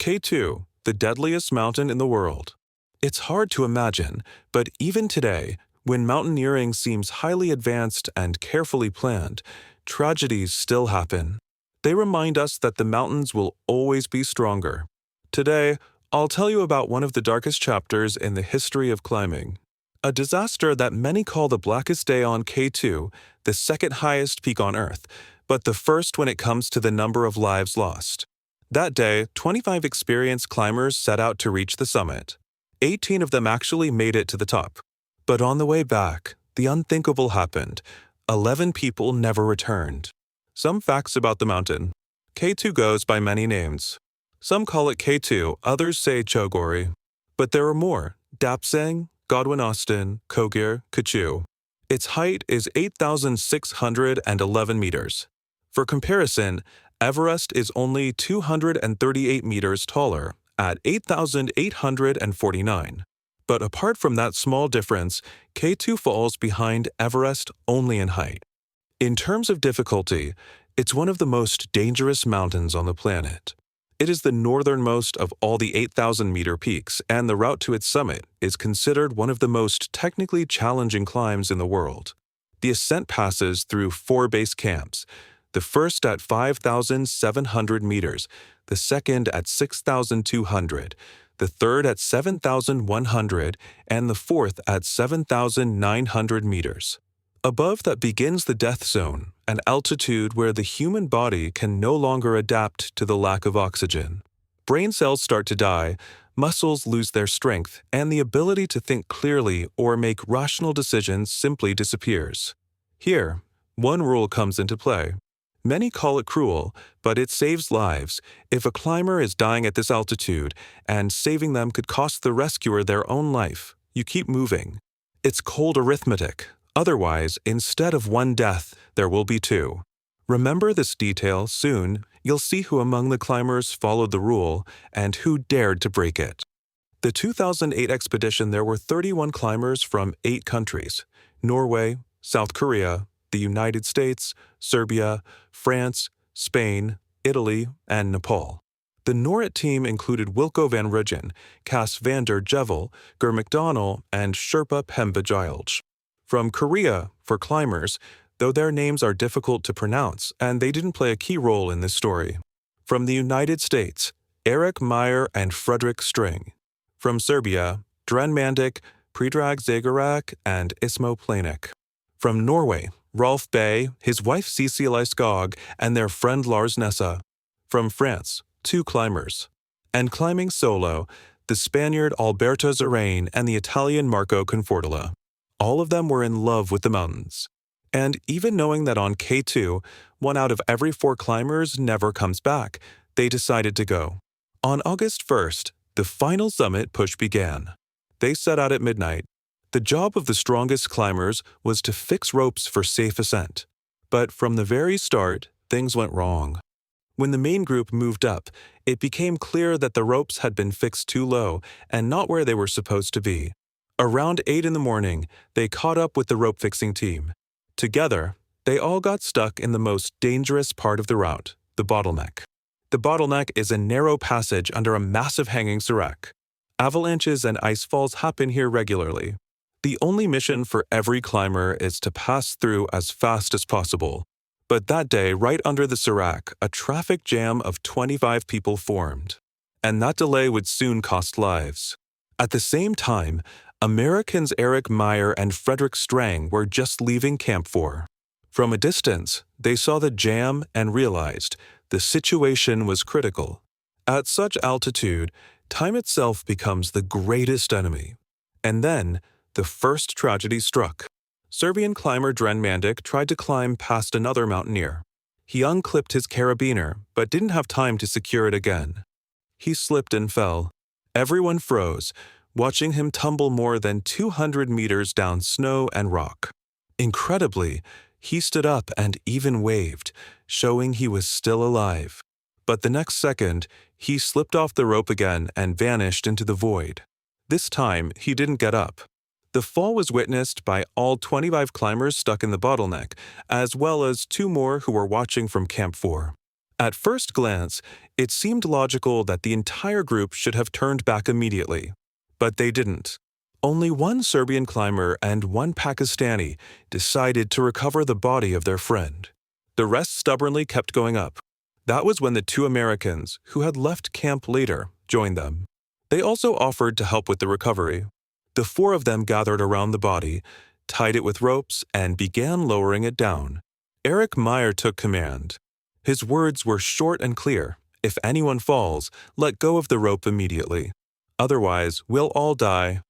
K2, the deadliest mountain in the world. It's hard to imagine, but even today, when mountaineering seems highly advanced and carefully planned, tragedies still happen. They remind us that the mountains will always be stronger. Today, I'll tell you about one of the darkest chapters in the history of climbing. A disaster that many call the blackest day on K2, the second highest peak on Earth, but the first when it comes to the number of lives lost. That day, 25 experienced climbers set out to reach the summit. 18 of them actually made it to the top. But on the way back, the unthinkable happened. 11 people never returned. Some facts about the mountain. K2 goes by many names. Some call it K2, others say Chogori. But there are more: Dapsang, Godwin Austen, Kogir, Kachu. Its height is 8,611 meters. For comparison, Everest is only 238 meters taller, at 8,849. But apart from that small difference, K2 falls behind Everest only in height. In terms of difficulty, it's one of the most dangerous mountains on the planet. It is the northernmost of all the 8,000-meter peaks, and the route to its summit is considered one of the most technically challenging climbs in the world. The ascent passes through 4 base camps, the first at 5,700 meters, the second at 6,200, the third at 7,100, and the fourth at 7,900 meters. Above that begins the death zone, an altitude where the human body can no longer adapt to the lack of oxygen. Brain cells start to die, muscles lose their strength, and the ability to think clearly or make rational decisions simply disappears. Here, one rule comes into play. Many call it cruel, but it saves lives. If a climber is dying at this altitude, and saving them could cost the rescuer their own life, you keep moving. It's cold arithmetic. Otherwise, instead of 1 death, there will be 2. Remember this detail. Soon, you'll see who among the climbers followed the rule and who dared to break it. The 2008 expedition, there were 31 climbers from 8 countries: Norway, South Korea, the United States, Serbia, France, Spain, Italy, and Nepal. The Norway team included Wilco van Ruggen, Cas van der Jevel, Ger McDonnell, and Sherpa Pemba Gilge. From Korea, for climbers, though their names are difficult to pronounce and they didn't play a key role in this story. From the United States, Erik Meyer and Fredrik String. From Serbia, Dren Mandik, Predrag Zagarak, and Ismo Planek. From Norway, Rolf Bay, his wife Cecilie Skog, and their friend Lars Nessa. From France, 2 climbers. And climbing solo, the Spaniard Alberto Zerain and the Italian Marco Confortola. All of them were in love with the mountains. And even knowing that on K2, 1 out of every 4 climbers never comes back, they decided to go. On August 1st, the final summit push began. They set out at midnight. The job of the strongest climbers was to fix ropes for safe ascent. But from the very start, things went wrong. When the main group moved up, it became clear that the ropes had been fixed too low and not where they were supposed to be. Around 8 in the morning, they caught up with the rope-fixing team. Together, they all got stuck in the most dangerous part of the route, the bottleneck. The bottleneck is a narrow passage under a massive hanging serac. Avalanches and ice falls happen here regularly. The only mission for every climber is to pass through as fast as possible. But that day, right under the serac, a traffic jam of 25 people formed. And that delay would soon cost lives. At the same time, Americans Erik Meyer and Fredrik String were just leaving Camp 4. From a distance, they saw the jam and realized the situation was critical. At such altitude, time itself becomes the greatest enemy. And then, the first tragedy struck. Serbian climber Dren Mandik tried to climb past another mountaineer. He unclipped his carabiner, but didn't have time to secure it again. He slipped and fell. Everyone froze, watching him tumble more than 200 meters down snow and rock. Incredibly, he stood up and even waved, showing he was still alive. But the next second, he slipped off the rope again and vanished into the void. This time, he didn't get up. The fall was witnessed by all 25 climbers stuck in the bottleneck, as well as 2 more who were watching from Camp 4. At first glance, it seemed logical that the entire group should have turned back immediately. But they didn't. Only one Serbian climber and one Pakistani decided to recover the body of their friend. The rest stubbornly kept going up. That was when the two Americans, who had left camp later, joined them. They also offered to help with the recovery. The four of them gathered around the body, tied it with ropes, and began lowering it down. Eric Meyer took command. His words were short and clear. If anyone falls, let go of the rope immediately. Otherwise, we'll all die.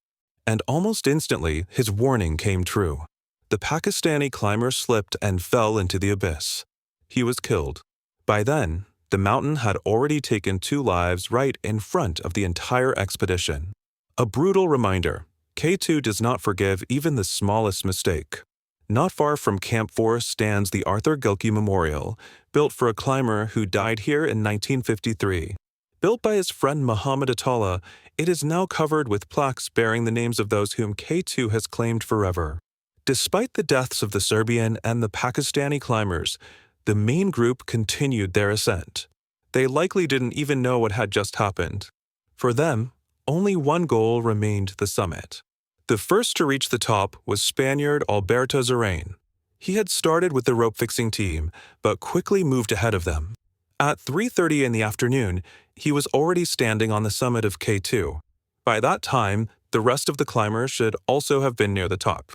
And almost instantly, his warning came true. The Pakistani climber slipped and fell into the abyss. He was killed. By then, the mountain had already taken 2 lives right in front of the entire expedition. A brutal reminder: K2 does not forgive even the smallest mistake. Not far from Camp 4 stands the Arthur Gilkey Memorial, built for a climber who died here in 1953. Built by his friend Muhammad Attallah, it is now covered with plaques bearing the names of those whom K2 has claimed forever. Despite the deaths of the Serbian and the Pakistani climbers, the main group continued their ascent. They likely didn't even know what had just happened. For them, only one goal remained: the summit. The first to reach the top was Spaniard Alberto Zerain. He had started with the rope-fixing team, but quickly moved ahead of them. At 3:30 in the afternoon, he was already standing on the summit of K2. By that time, the rest of the climbers should also have been near the top.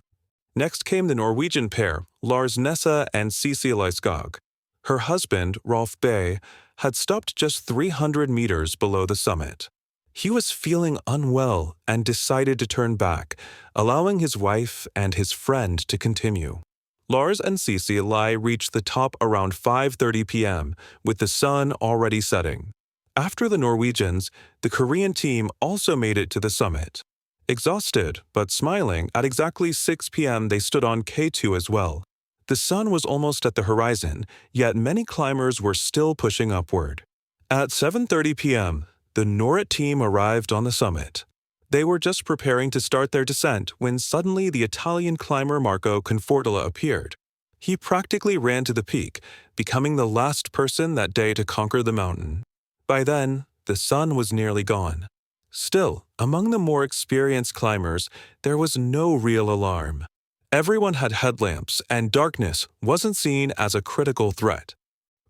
Next came the Norwegian pair, Lars Nessa and Cecilie Skog. Her husband, Rolf Bay, had stopped just 300 meters below the summit. He was feeling unwell and decided to turn back, allowing his wife and his friend to continue. Lars and Cecilie reached the top around 5:30 p.m., with the sun already setting. After the Norwegians, the Korean team also made it to the summit. Exhausted but smiling, at exactly 6 p.m. they stood on K2 as well. The sun was almost at the horizon, yet many climbers were still pushing upward. At 7:30 p.m., the Norway team arrived on the summit. They were just preparing to start their descent when suddenly the Italian climber Marco Confortola appeared. He practically ran to the peak, becoming the last person that day to conquer the mountain. By then, the sun was nearly gone. Still, among the more experienced climbers, there was no real alarm. Everyone had headlamps, and darkness wasn't seen as a critical threat.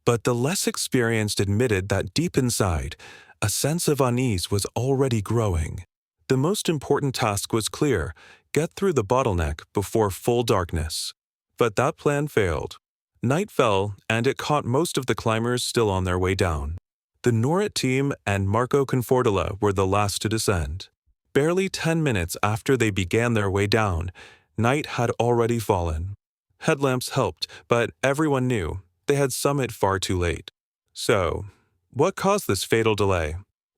But the less experienced admitted that deep inside, a sense of unease was already growing. The most important task was clear: get through the bottleneck before full darkness. But that plan failed. Night fell, and it caught most of the climbers still on their way down. The Norway team and Marco Confortola were the last to descend. Barely 10 minutes after they began their way down, night had already fallen. Headlamps helped, but everyone knew they had summit far too late. So, what caused this fatal delay?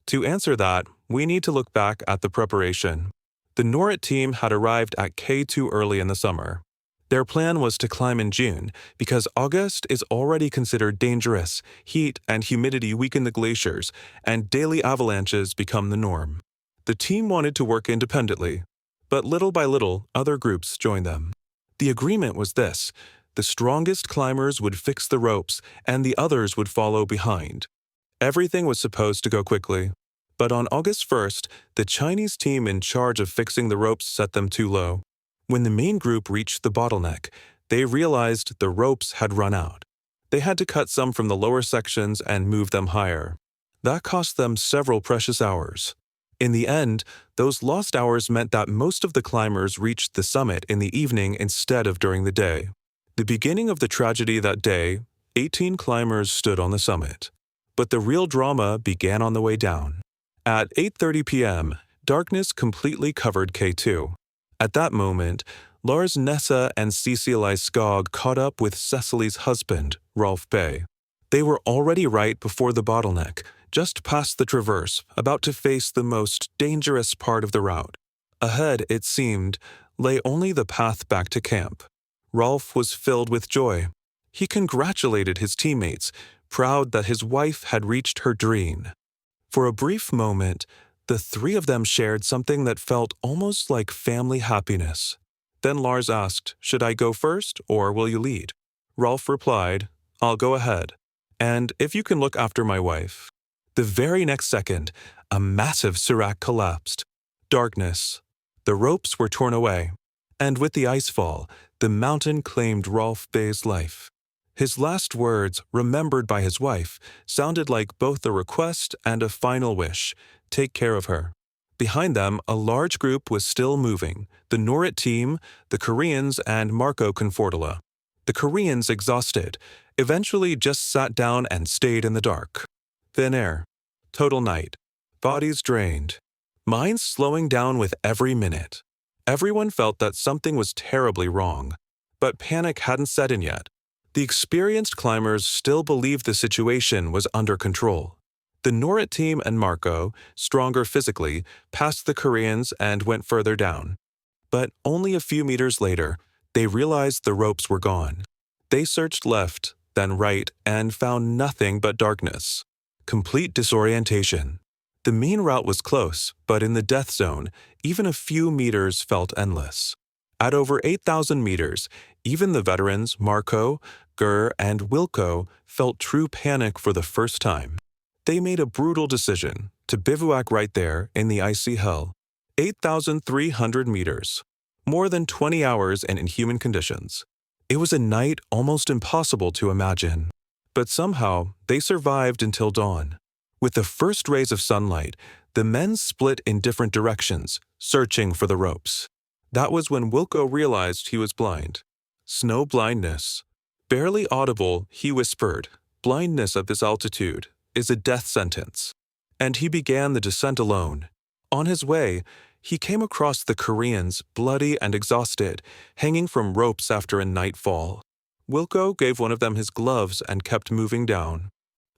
To answer that, we need to look back at the preparation. The Norway team had arrived at K2 early in the summer. Their plan was to climb in June because August is already considered dangerous, heat and humidity weaken the glaciers, and daily avalanches become the norm. The team wanted to work independently, but little by little, other groups joined them. The agreement was this: the strongest climbers would fix the ropes, and the others would follow behind. Everything was supposed to go quickly. But on August 1st, the Chinese team in charge of fixing the ropes set them too low. When the main group reached the bottleneck, they realized the ropes had run out. They had to cut some from the lower sections and move them higher. That cost them several precious hours. In the end, those lost hours meant that most of the climbers reached the summit in the evening instead of during the day. The beginning of the tragedy that day, 18 climbers stood on the summit. But the real drama began on the way down. At 8:30 p.m., darkness completely covered K2. At that moment, Lars Nessa and Cecilie Skog caught up with Cecily's husband, Rolf Bay. They were already right before the bottleneck, just past the traverse, about to face the most dangerous part of the route. Ahead, it seemed, lay only the path back to camp. Rolf was filled with joy. He congratulated his teammates, proud that his wife had reached her dream. For a brief moment, the three of them shared something that felt almost like family happiness. Then Lars asked, "Should I go first, or will you lead?" Rolf replied, "I'll go ahead." And if you can look after my wife. The very next second, a massive serac collapsed. Darkness. The ropes were torn away. And with the icefall, the mountain claimed Rolf Bay's life. His last words, remembered by his wife, sounded like both a request and a final wish: take care of her. Behind them, a large group was still moving: the Norrit team, the Koreans, and Marco Confortola. The Koreans, exhausted, eventually just sat down and stayed in the dark. Thin air. Total night. Bodies drained. Minds slowing down with every minute. Everyone felt that something was terribly wrong. But panic hadn't set in yet. The experienced climbers still believed the situation was under control. The Norrit team and Marco, stronger physically, passed the Koreans and went further down. But only a few meters later, they realized the ropes were gone. They searched left, then right, and found nothing but darkness. Complete disorientation. The main route was close, but in the death zone, even a few meters felt endless. At over 8,000 meters, even the veterans Marco, Gur, and Wilco felt true panic for the first time. They made a brutal decision to bivouac right there in the icy hell. 8,300 meters. More than 20 hours in inhuman conditions. It was a night almost impossible to imagine. But somehow, they survived until dawn. With the first rays of sunlight, the men split in different directions, searching for the ropes. That was when Wilco realized he was blind. Snow blindness. Barely audible, he whispered, "Blindness at this altitude is a death sentence." And he began the descent alone. On his way, he came across the Koreans, bloody and exhausted, hanging from ropes after a nightfall. Wilco gave one of them his gloves and kept moving down.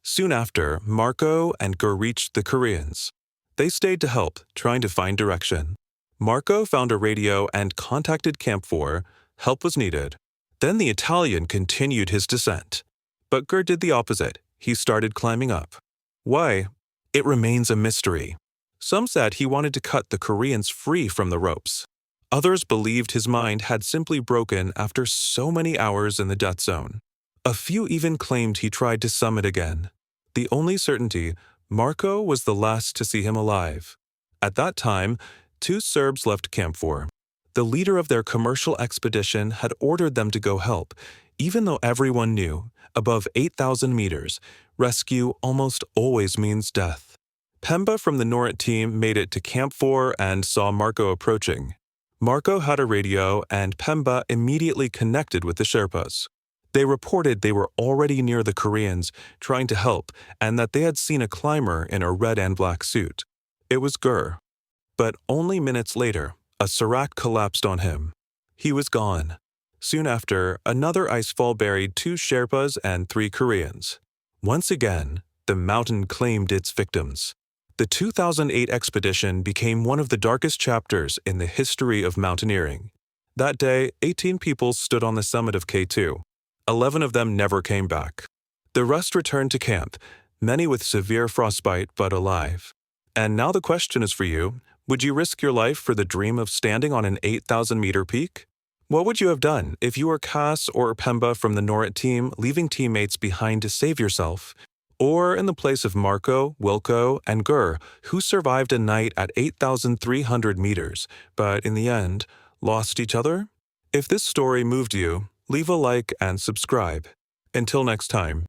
Soon after, Marco and Gur reached the Koreans. They stayed to help, trying to find direction. Marco found a radio and contacted Camp 4. Help was needed. Then the Italian continued his descent. But Gur did the opposite. He started climbing up. Why? It remains a mystery. Some said he wanted to cut the Koreans free from the ropes. Others believed his mind had simply broken after so many hours in the death zone. A few even claimed he tried to summit again. The only certainty, Marco was the last to see him alive. At that time, 2 Serbs left Camp 4. The leader of their commercial expedition had ordered them to go help, even though everyone knew, above 8,000 meters, rescue almost always means death. Pemba from the Norrit team made it to Camp 4 and saw Marco approaching. Marco had a radio, and Pemba immediately connected with the Sherpas. They reported they were already near the Koreans, trying to help, and that they had seen a climber in a red and black suit. It was Gur. But only minutes later, a serac collapsed on him. He was gone. Soon after, another icefall buried 2 Sherpas and 3 Koreans. Once again, the mountain claimed its victims. The 2008 expedition became one of the darkest chapters in the history of mountaineering. That day, 18 people stood on the summit of K2. 11 of them never came back. The rest returned to camp, many with severe frostbite but alive. And now the question is for you: would you risk your life for the dream of standing on an 8,000-meter peak? What would you have done if you were Cass or Pemba from the Norrit team, leaving teammates behind to save yourself? Or in the place of Marco, Wilco, and Gur, who survived a night at 8,300 meters, but in the end, lost each other? If this story moved you, leave a like and subscribe. Until next time.